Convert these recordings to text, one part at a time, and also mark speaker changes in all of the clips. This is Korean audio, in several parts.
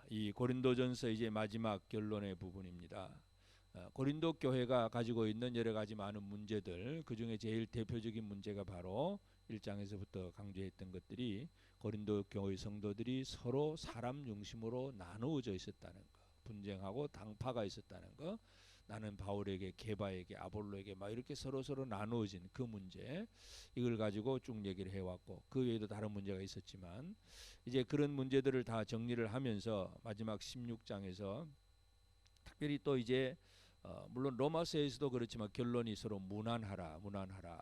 Speaker 1: 이 고린도전서 이제 마지막 결론의 부분입니다. 고린도 교회가 가지고 있는 여러 가지 많은 문제들, 그 중에 제일 대표적인 문제가 바로 1장에서부터 강조했던 것들이 고린도 교회 성도들이 서로 사람 중심으로 나누어져 있었다는 거, 분쟁하고 당파가 있었다는 거, 나는 바울에게, 게바에게, 아볼로에게 막 이렇게 서로 나누어진 그 문제, 이걸 가지고 쭉 얘기를 해왔고, 그 외에도 다른 문제가 있었지만 이제 그런 문제들을 다 정리를 하면서 마지막 16장에서 특별히 또 이제 물론 로마서에서도 그렇지만 결론이 서로 무난하라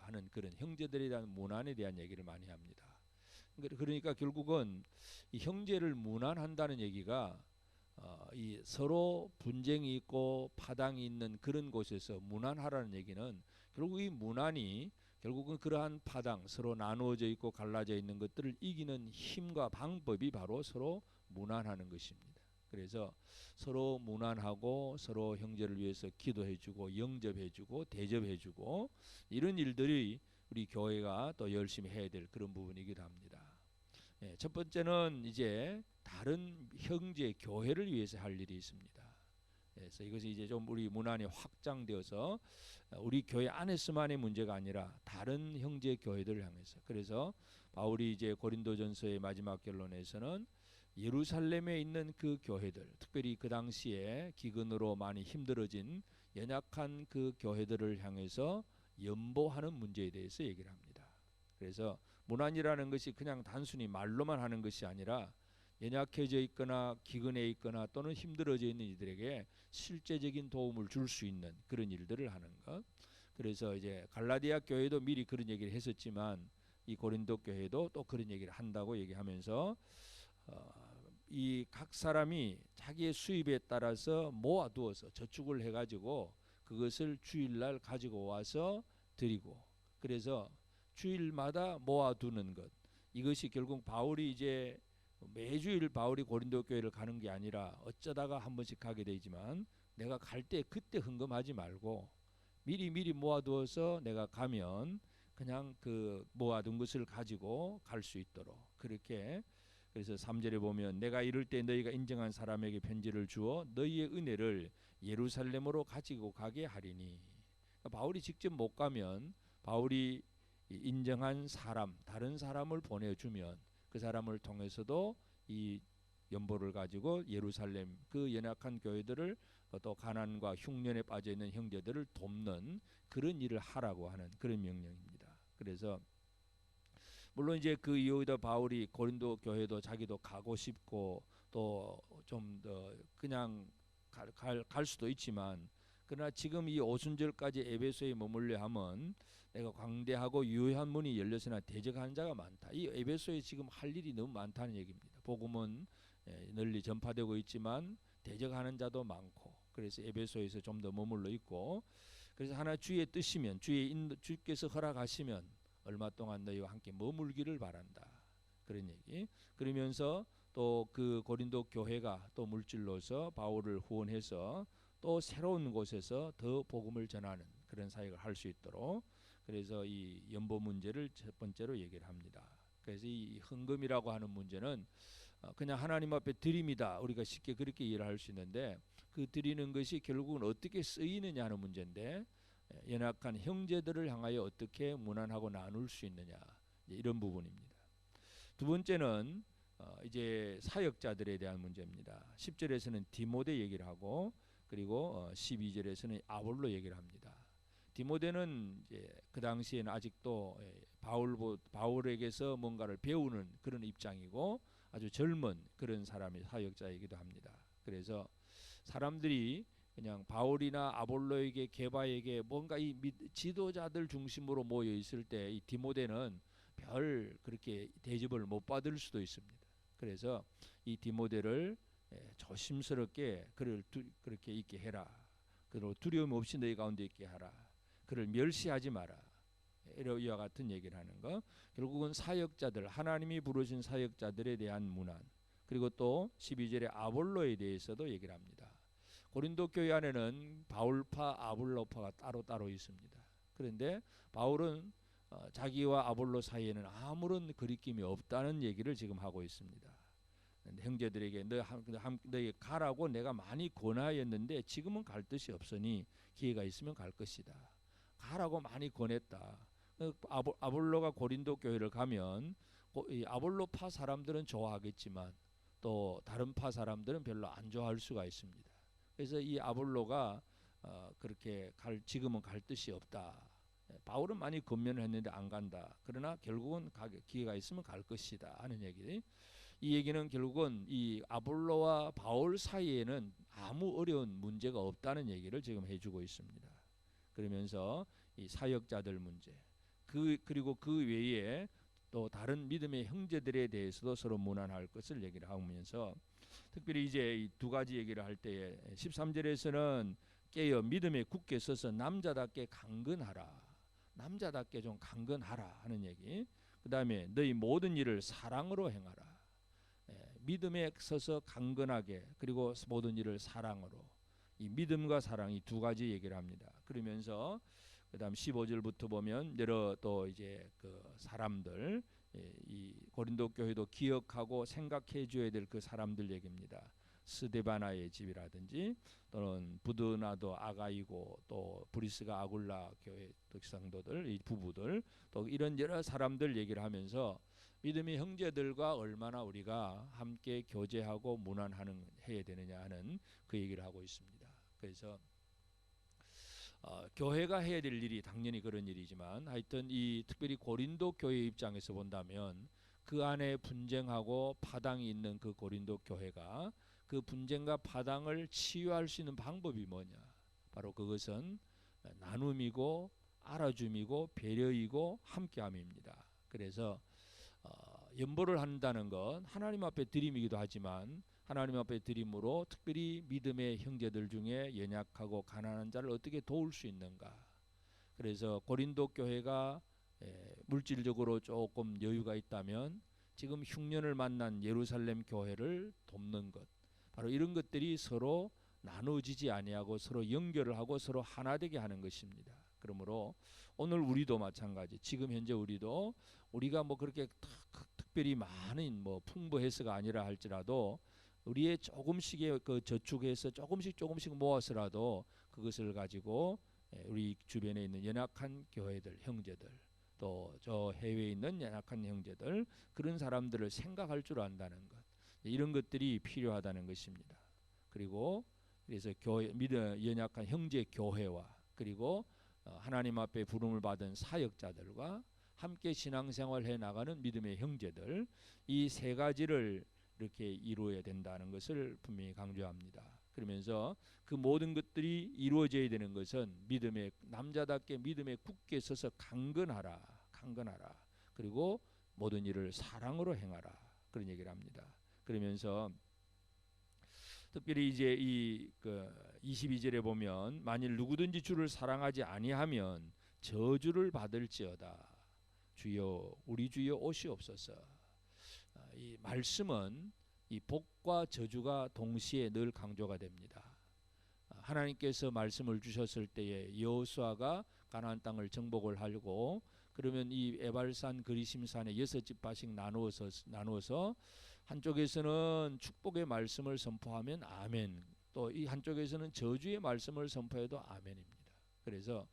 Speaker 1: 하는 그런 형제들에 대한 무난에 대한 얘기를 많이 합니다. 그러니까 결국은 이 형제를 무난한다는 얘기가 이 서로 분쟁이 있고 파당이 있는 그런 곳에서 무난하라는 얘기는 결국 이 무난이 결국은 그러한 파당, 서로 나누어져 있고 갈라져 있는 것들을 이기는 힘과 방법이 바로 서로 무난하는 것입니다. 그래서 서로 무난하고 서로 형제를 위해서 기도해주고 영접해주고 대접해주고 이런 일들이 우리 교회가 또 열심히 해야 될 그런 부분이기도 합니다. 첫 번째는 이제 다른 형제 교회를 위해서 할 일이 있습니다. 그래서 이것이 이제 좀 우리 문안이 확장되어서 우리 교회 안에서만의 문제가 아니라 다른 형제 교회들을 향해서, 그래서 바울이 이제 고린도전서의 마지막 결론에서는 예루살렘에 있는 그 교회들, 특별히 그 당시에 기근으로 많이 힘들어진 연약한 그 교회들을 향해서 연보하는 문제에 대해서 얘기를 합니다. 그래서 문안이라는 것이 그냥 단순히 말로만 하는 것이 아니라 연약해져 있거나 기근해 있거나 또는 힘들어져 있는 이들에게 실제적인 도움을 줄 수 있는 그런 일들을 하는 것. 그래서 이제 갈라디아 교회도 미리 그런 얘기를 했었지만 이 고린도 교회도 또 그런 얘기를 한다고 얘기하면서 이 각 사람이 자기의 수입에 따라서 모아두어서 저축을 해가지고 그것을 주일날 가지고 와서 드리고, 그래서 주일마다 모아두는 것, 이것이 결국 바울이 이제 매주일 바울이 고린도 교회를 가는 게 아니라 어쩌다가 한 번씩 가게 되지만 내가 갈 때 그때 헌금하지 말고 미리 모아두어서 내가 가면 그냥 그 모아둔 것을 가지고 갈 수 있도록 그렇게. 그래서 3절에 보면 내가 이럴 때 너희가 인정한 사람에게 편지를 주어 너희의 은혜를 예루살렘으로 가지고 가게 하리니. 바울이 직접 못 가면 바울이 인정한 사람, 다른 사람을 보내주면 그 사람을 통해서도 이 연보를 가지고 예루살렘 그 연약한 교회들을 또 가난과 흉년에 빠져 있는 형제들을 돕는 그런 일을 하라고 하는 그런 명령입니다. 그래서 물론 이제 그 이후에도 바울이 고린도 교회도 자기도 가고 싶고 또 좀 더 그냥 갈 수도 있지만, 그러나 지금 이 오순절까지 에베소에 머물려 하면 내가 광대하고 유효한 문이 열려서나 대적하는 자가 많다. 이 에베소에 지금 할 일이 너무 많다는 얘기입니다. 복음은 널리 전파되고 있지만 대적하는 자도 많고, 그래서 에베소에서 좀 더 머물러 있고, 그래서 하나 주의 뜻이면 주께서 허락하시면 얼마 동안 너희와 함께 머물기를 바란다. 그런 얘기. 그러면서 또 그 고린도 교회가 또 물질로서 바울을 후원해서 또 새로운 곳에서 더 복음을 전하는 그런 사역을 할 수 있도록, 그래서 이 연보 문제를 첫 번째로 얘기를 합니다. 그래서 이 헌금이라고 하는 문제는 그냥 하나님 앞에 드림이다, 우리가 쉽게 그렇게 이해를 할 수 있는데 그 드리는 것이 결국은 어떻게 쓰이느냐 하는 문제인데, 연약한 형제들을 향하여 어떻게 무난하고 나눌 수 있느냐, 이런 부분입니다. 두 번째는 이제 사역자들에 대한 문제입니다. 10절에서는 디모데 얘기를 하고, 그리고 12절에서는 아볼로 얘기를 합니다. 디모데는 이제 그 당시에는 아직도 바울에게서 뭔가를 배우는 그런 입장이고 아주 젊은 그런 사람이 사역자이기도 합니다. 그래서 사람들이 그냥 바울이나 아볼로에게 게바에게 뭔가 이 지도자들 중심으로 모여 있을 때 이 디모데는 별 그렇게 대접을 못 받을 수도 있습니다. 그래서 이 디모데를 조심스럽게 그를 그렇게 있게 해라. 그리고 두려움 없이 너희 가운데 있게 하라. 그를 멸시하지 마라. 이와 같은 얘기를 하는 거. 결국은 사역자들, 하나님이 부르신 사역자들에 대한 문안, 그리고 또 12절에 아볼로에 대해서도 얘기를 합니다. 고린도 교회 안에는 바울파, 아볼로파가 따로 있습니다. 그런데 바울은 자기와 아볼로 사이에는 아무런 거리낌이 없다는 얘기를 지금 하고 있습니다. 형제들에게 너희 가라고 내가 많이 권하였는데 지금은 갈 뜻이 없으니 기회가 있으면 갈 것이다. 가라고 많이 권했다. 아볼로가 고린도 교회를 가면 이 아볼로파 사람들은 좋아하겠지만 또 다른 파 사람들은 별로 안 좋아할 수가 있습니다. 그래서 이 아볼로가 그렇게 지금은 갈 뜻이 없다. 바울은 많이 권면을 했는데 안 간다. 그러나 결국은 기회가 있으면 갈 것이다 하는 얘기. 이 얘기는 결국은 이 아볼로와 바울 사이에는 아무 어려운 문제가 없다는 얘기를 지금 해주고 있습니다. 그러면서 이 사역자들 문제, 그리고 그 외에 또 다른 믿음의 형제들에 대해서도 서로 문안할 것을 얘기를 하면서 특별히 이제 이 두 가지 얘기를 할 때에 13절에서는 깨어 믿음에 굳게 서서 남자답게 강건하라. 남자답게 좀 강건하라 하는 얘기. 그 다음에 너희 모든 일을 사랑으로 행하라. 믿음에 서서 강건하게, 그리고 모든 일을 사랑으로. 이 믿음과 사랑, 이 두 가지 얘기를 합니다. 그러면서 그다음 15절부터 보면 여러 또 이제 그 사람들, 이 고린도 교회도 기억하고 생각해 줘야 될 그 사람들 얘기입니다. 스데바나의 집이라든지 또는 부드나도 아가이고 또 브리스가 아굴라 교회 성도들, 이 부부들, 또 이런 여러 사람들 얘기를 하면서 믿음의 형제들과 얼마나 우리가 함께 교제하고 문안하는 해야 되느냐 하는 그 얘기를 하고 있습니다. 그래서 교회가 해야 될 일이 당연히 그런 일이지만 하여튼 이 특별히 고린도 교회 입장에서 본다면 그 안에 분쟁하고 파당이 있는 그 고린도 교회가 그 분쟁과 파당을 치유할 수 있는 방법이 뭐냐? 바로 그것은 나눔이고 알아줌이고 배려이고 함께함입니다. 그래서 연보를 한다는 건 하나님 앞에 드림이기도 하지만 하나님 앞에 드림으로 특별히 믿음의 형제들 중에 연약하고 가난한 자를 어떻게 도울 수 있는가. 그래서 고린도 교회가 물질적으로 조금 여유가 있다면 지금 흉년을 만난 예루살렘 교회를 돕는 것, 바로 이런 것들이 서로 나누어지지 아니하고 서로 연결을 하고 서로 하나 되게 하는 것입니다. 그러므로 오늘 우리도 마찬가지, 지금 현재 우리가 뭐 그렇게 특별히 많은 뭐 풍부해서가 아니라 할지라도 우리의 조금씩의 그 저축해서 조금씩 모아서라도 그것을 가지고 우리 주변에 있는 연약한 교회들, 형제들, 또 저 해외에 있는 연약한 형제들, 그런 사람들을 생각할 줄 안다는 것, 이런 것들이 필요하다는 것입니다. 그리고 그래서 믿음 연약한 형제 교회와 그리고 하나님 앞에 부름을 받은 사역자들과 함께 신앙생활 해 나가는 믿음의 형제들, 이 세 가지를 이렇게 이루어야 된다는 것을 분명히 강조합니다. 그러면서 그 모든 것들이 이루어져야 되는 것은 남자답게 믿음에 굳게 서서 강건하라. 그리고 모든 일을 사랑으로 행하라. 그런 얘기를 합니다. 그러면서 특별히 이제 이 22절에 보면 만일 누구든지 주를 사랑하지 아니하면 저주를 받을지어다. 주여 우리 주여 오시옵소서. 이 말씀은 이 복과 저주가 동시에 늘 강조가 됩니다. 하나님께서 말씀을 주셨을 때에 여호수아가 가나안 땅을 정복을 하려고 그러면 이 에발산 그리심산에 6지파씩 나누어서 한쪽에서는 축복의 말씀을 선포하면 아멘, 또 이 한쪽에서는 저주의 말씀을 선포해도 아멘입니다. 그래서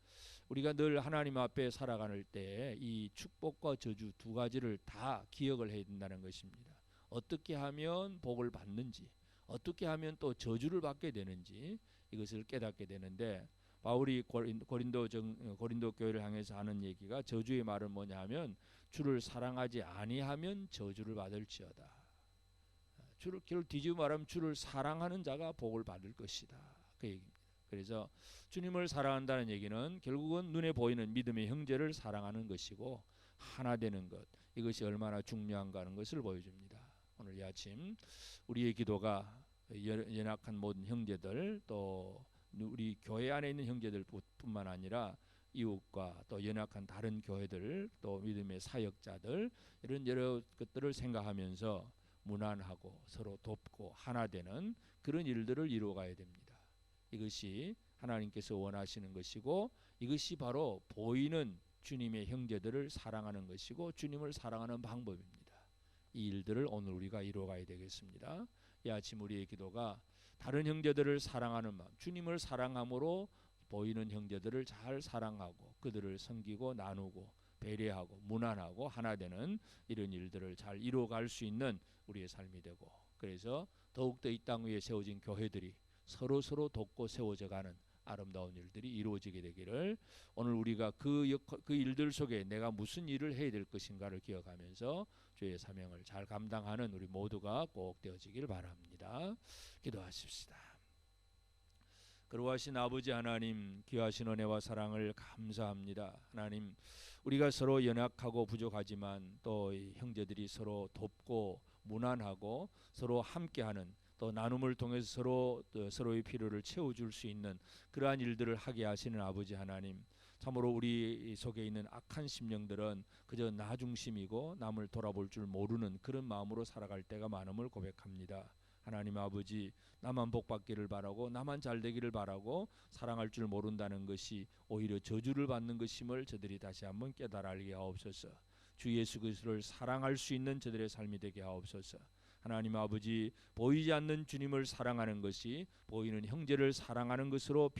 Speaker 1: 우리가 늘 하나님 앞에 살아가는 때 이 축복과 저주 두 가지를 다 기억을 해야 된다는 것입니다. 어떻게 하면 복을 받는지, 어떻게 하면 또 저주를 받게 되는지 이것을 깨닫게 되는데, 바울이 고린도 교회를 향해서 하는 얘기가, 저주의 말은 뭐냐 하면 주를 사랑하지 아니하면 저주를 받을지어다. 주를 뒤집어 말하면 주를 사랑하는 자가 복을 받을 것이다, 그 얘기입니다. 그래서 주님을 사랑한다는 얘기는 결국은 눈에 보이는 믿음의 형제를 사랑하는 것이고 하나 되는 것, 이것이 얼마나 중요한가 하는 것을 보여줍니다. 오늘 이 아침 우리의 기도가 연약한 모든 형제들, 또 우리 교회 안에 있는 형제들 뿐만 아니라 이웃과 또 연약한 다른 교회들, 또 믿음의 사역자들, 이런 여러 것들을 생각하면서 문안하고 서로 돕고 하나 되는 그런 일들을 이루어가야 됩니다. 이것이 하나님께서 원하시는 것이고 이것이 바로 보이는 주님의 형제들을 사랑하는 것이고 주님을 사랑하는 방법입니다. 이 일들을 오늘 우리가 이루어가야 되겠습니다. 이 아침 우리의 기도가 다른 형제들을 사랑하는 마음, 주님을 사랑함으로 보이는 형제들을 잘 사랑하고 그들을 섬기고 나누고 배려하고 무난하고 하나 되는 이런 일들을 잘 이루어갈 수 있는 우리의 삶이 되고, 그래서 더욱더 이 땅 위에 세워진 교회들이 서로 돕고 세워져가는 아름다운 일들이 이루어지게 되기를, 오늘 우리가 그 일들 속에 내가 무슨 일을 해야 될 것인가를 기억하면서 주의 사명을 잘 감당하는 우리 모두가 꼭 되어지길 바랍니다. 기도하십시다. 거룩하신 아버지 하나님, 귀하신 은혜와 사랑을 감사합니다. 하나님, 우리가 서로 연약하고 부족하지만 또 형제들이 서로 돕고 무난하고 서로 함께하는, 또 나눔을 통해서 서로의 필요를 채워줄 수 있는 그러한 일들을 하게 하시는 아버지 하나님, 참으로 우리 속에 있는 악한 심령들은 그저 나 중심이고 남을 돌아볼 줄 모르는 그런 마음으로 살아갈 때가 많음을 고백합니다. 하나님 아버지, 나만 복받기를 바라고 나만 잘되기를 바라고 사랑할 줄 모른다는 것이 오히려 저주를 받는 것임을 저들이 다시 한번 깨달아 알게 하옵소서. 주 예수 그리스도를 사랑할 수 있는 저들의 삶이 되게 하옵소서. 하나님 아버지, 보이지 않는 주님을 사랑하는 것이 보이는 형제를 사랑하는 것으로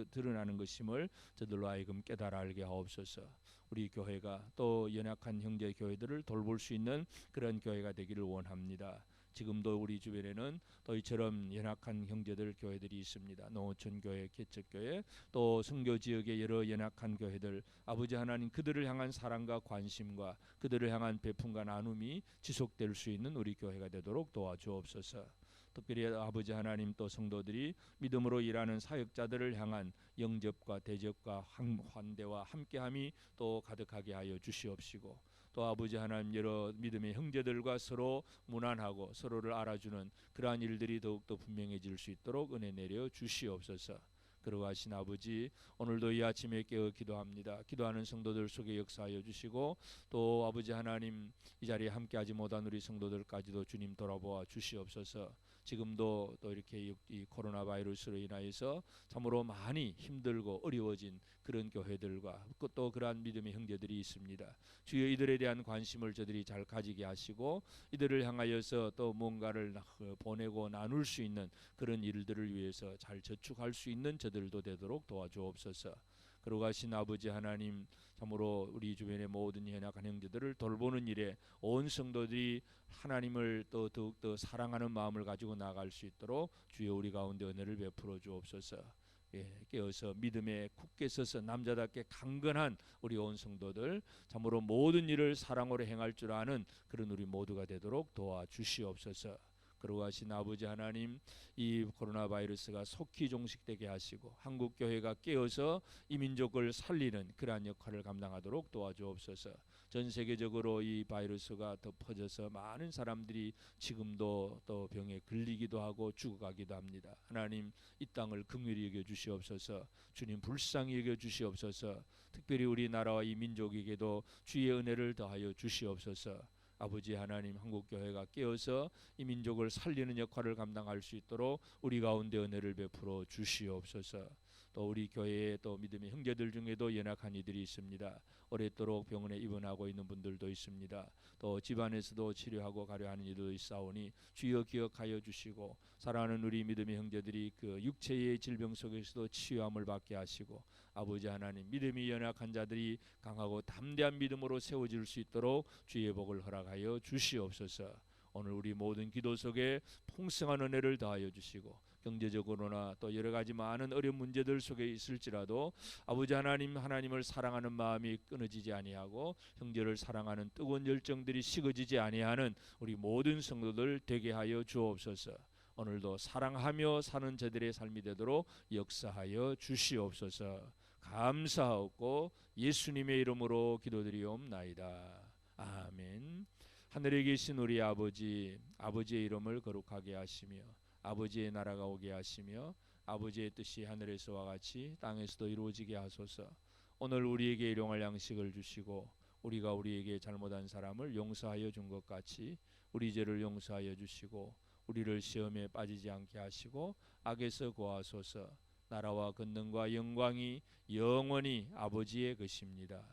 Speaker 1: 드러나는 것임을 저들로 하여금 깨달아 알게 하옵소서. 우리 교회가 또 연약한 형제 교회들을 돌볼 수 있는 그런 교회가 되기를 원합니다. 지금도 우리 주변에는 또 이처럼 연약한 형제들 교회들이 있습니다. 농어촌 교회, 개척교회, 또 선교 지역의 여러 연약한 교회들, 아버지 하나님, 그들을 향한 사랑과 관심과 그들을 향한 베품과 나눔이 지속될 수 있는 우리 교회가 되도록 도와주옵소서. 특별히 아버지 하나님, 또 성도들이 믿음으로 일하는 사역자들을 향한 영접과 대접과 환대와 함께함이 또 가득하게 하여 주시옵시고, 또 아버지 하나님, 여러 믿음의 형제들과 서로 무난하고 서로를 알아주는 그러한 일들이 더욱더 분명해질 수 있도록 은혜 내려 주시옵소서. 그러하신 아버지, 오늘도 이 아침에 깨어 기도합니다. 기도하는 성도들 속에 역사하여 주시고, 또 아버지 하나님, 이 자리에 함께하지 못한 우리 성도들까지도 주님 돌아보아 주시옵소서. 지금도 또 이렇게 이 코로나 바이러스로 인하여서 참으로 많이 힘들고 어려워진 그런 교회들과 또 그러한 믿음의 형제들이 있습니다. 주여, 이들에 대한 관심을 저들이 잘 가지게 하시고 이들을 향하여서 또 뭔가를 보내고 나눌 수 있는 그런 일들을 위해서 잘 저축할 수 있는 저들도 되도록 도와주옵소서. 그러가신 아버지 하나님, 참으로 우리 주변의 모든 연약한 형제들을 돌보는 일에 온 성도들이 하나님을 또 더욱더 사랑하는 마음을 가지고 나아갈 수 있도록 주여 우리 가운데 은혜를 베풀어 주옵소서. 깨어서 믿음에 굳게 서서 남자답게 강건한 우리 온 성도들, 참으로 모든 일을 사랑으로 행할 줄 아는 그런 우리 모두가 되도록 도와주시옵소서. 그러하신 아버지 하나님, 이 코로나 바이러스가 속히 종식되게 하시고 한국 교회가 깨어서 이 민족을 살리는 그러한 역할을 감당하도록 도와주옵소서. 전 세계적으로 이 바이러스가 더 퍼져서 많은 사람들이 지금도 또 병에 걸리기도 하고 죽어가기도 합니다. 하나님, 이 땅을 긍휼히 여겨 주시옵소서. 주님, 불쌍히 여겨 주시옵소서. 특별히 우리나라와 이 민족에게도 주의 은혜를 더하여 주시옵소서. 아버지 하나님, 한국교회가 깨어서 이 민족을 살리는 역할을 감당할 수 있도록 우리 가운데 은혜를 베풀어 주시옵소서. 또 우리 교회에 또 믿음의 형제들 중에도 연약한 이들이 있습니다. 오랫도록 병원에 입원하고 있는 분들도 있습니다. 또 집안에서도 치료하고 가려 하는 이들도 있사오니 주여 기억하여 주시고, 사랑하는 우리 믿음의 형제들이 그 육체의 질병 속에서도 치유함을 받게 하시고, 아버지 하나님, 믿음이 연약한 자들이 강하고 담대한 믿음으로 세워질 수 있도록 주의 복을 허락하여 주시옵소서. 오늘 우리 모든 기도 속에 풍성한 은혜를 더하여 주시고, 경제적으로나 또 여러 가지 많은 어려운 문제들 속에 있을지라도 아버지 하나님, 하나님을 사랑하는 마음이 끊어지지 아니하고 형제를 사랑하는 뜨거운 열정들이 식어지지 아니하는 우리 모든 성도들 되게 하여 주옵소서. 오늘도 사랑하며 사는 저들의 삶이 되도록 역사하여 주시옵소서. 감사하고 예수님의 이름으로 기도드리옵나이다. 아멘. 하늘에 계신 우리 아버지, 아버지의 이름을 거룩하게 하시며 아버지의 나라가 오게 하시며 아버지의 뜻이 하늘에서와 같이 땅에서도 이루어지게 하소서. 오늘 우리에게 일용할 양식을 주시고 우리가 우리에게 잘못한 사람을 용서하여 준 것 같이 우리 죄를 용서하여 주시고 우리를 시험에 빠지지 않게 하시고 악에서 구하소서. 나라와 권능과 영광이 영원히 아버지의 것입니다.